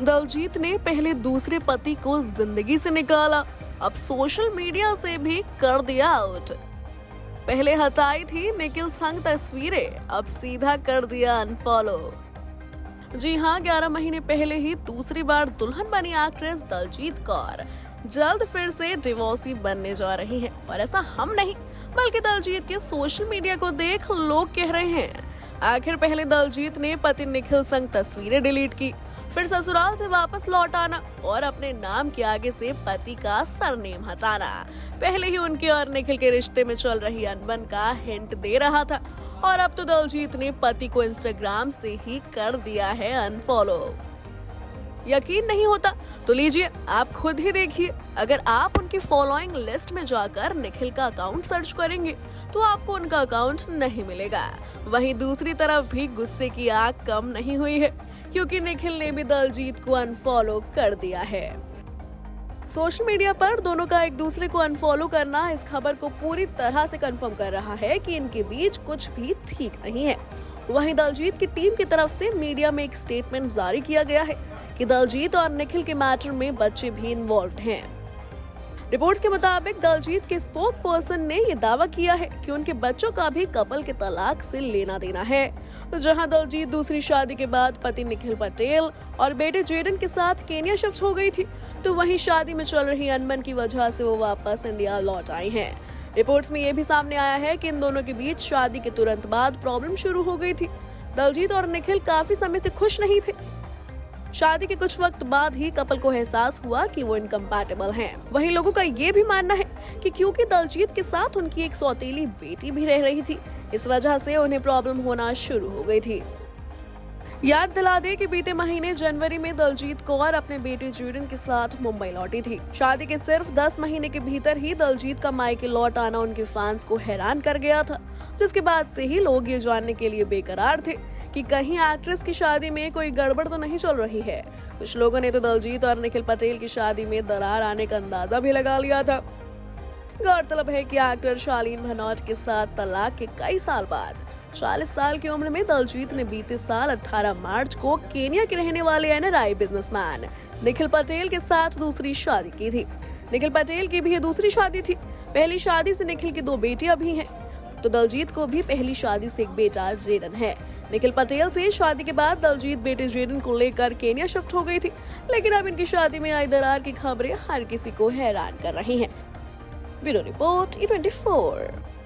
दलजीत ने पहले दूसरे पति को जिंदगी से निकाला, अब सोशल मीडिया से भी कर दिया आउट। पहले हटाई थी निखिल संग तस्वीरें, अब सीधा कर दिया अनफॉलो। जी हाँ, 11 महीने पहले ही दूसरी बार दुल्हन बनी एक्ट्रेस दलजीत कौर जल्द फिर से डिवोर्सी बनने जा रही हैं। और ऐसा हम नहीं बल्कि दलजीत के सोशल मीडिया को देख लोग कह रहे हैं। आखिर पहले दलजीत ने पति निखिल संग तस्वीरें डिलीट की, फिर ससुराल से वापस लौट आना और अपने नाम के आगे से पति का सरनेम हटाना पहले ही उनके और निखिल के रिश्ते में चल रही अनबन का हिंट दे रहा था। और अब तो दलजीत ने पति को इंस्टाग्राम से ही कर दिया है अनफॉलो। यकीन नहीं होता तो लीजिए आप खुद ही देखिए। अगर आप उनकी फॉलोइंग लिस्ट में जाकर निखिल का अकाउंट सर्च करेंगे तो आपको उनका अकाउंट नहीं मिलेगा। वहीं दूसरी तरफ भी गुस्से की आग कम नहीं हुई है, क्योंकि निखिल ने भी दलजीत को अनफॉलो कर दिया है। सोशल मीडिया पर दोनों का एक दूसरे को अनफॉलो करना इस खबर को पूरी तरह से कंफर्म कर रहा है कि इनके बीच कुछ भी ठीक नहीं है। वहीं दलजीत की टीम की तरफ से मीडिया में एक स्टेटमेंट जारी किया गया है कि दलजीत और निखिल के मैटर में बच्चे भी इन्वॉल्व हैं। रिपोर्ट्स के मुताबिक दलजीत के स्पोक पर्सन ने ये दावा किया है कि उनके बच्चों का भी कपल के तलाक से लेना देना है। जहां दलजीत दूसरी शादी के बाद पति निखिल पटेल और बेटे जेडन के साथ केन्या शिफ्ट हो गई थी, तो वहीं शादी में चल रही अनबन की वजह से वो वापस इंडिया लौट आई हैं। रिपोर्ट्स में ये भी सामने आया है कि इन दोनों के बीच शादी के तुरंत बाद प्रॉब्लम शुरू हो गई थी। दलजीत और निखिल काफी समय से खुश नहीं थे। शादी के कुछ वक्त बाद ही कपल को एहसास हुआ कि वो इनकम्पैटिबल हैं। वहीं लोगों का ये भी मानना है कि क्योंकि दलजीत के साथ उनकी एक सौतेली बेटी भी रह रही थी, इस वजह से उन्हें प्रॉब्लम होना शुरू हो गई थी। याद दिला दे कि बीते महीने जनवरी में दलजीत कौर अपने बेटे जेडन के साथ मुंबई लौटी थी। शादी के सिर्फ 10 महीने के भीतर ही दलजीत का मायके लौट आना उनके फैंस को हैरान कर गया था, जिसके बाद से ही लोग ये जानने के लिए बेकरार थे कि कहीं एक्ट्रेस की शादी में कोई गड़बड़ तो नहीं चल रही है। कुछ लोगों ने तो दलजीत और निखिल पटेल की शादी में दरार आने का अंदाजा भी लगा लिया था। गौरतलब है कि एक्टर शालीन भनौट के साथ तलाक के कई साल बाद 40 साल की उम्र में दलजीत ने बीते साल 18 मार्च को केन्या के रहने वाले एनआरआई बिजनेसमैन निखिल पटेल के साथ दूसरी शादी की थी। निखिल पटेल की भी ये दूसरी शादी थी। पहली शादी से निखिल की 2 बेटियां भी हैं, तो दलजीत को भी पहली शादी से एक बेटा जेडन है। निखिल पटेल से शादी के बाद दलजीत बेटे जेडन को लेकर केन्या शिफ्ट हो गई थी, लेकिन अब इनकी शादी में आई दरार की खबरें हर किसी को हैरान कर रही हैं। Bureau report E24।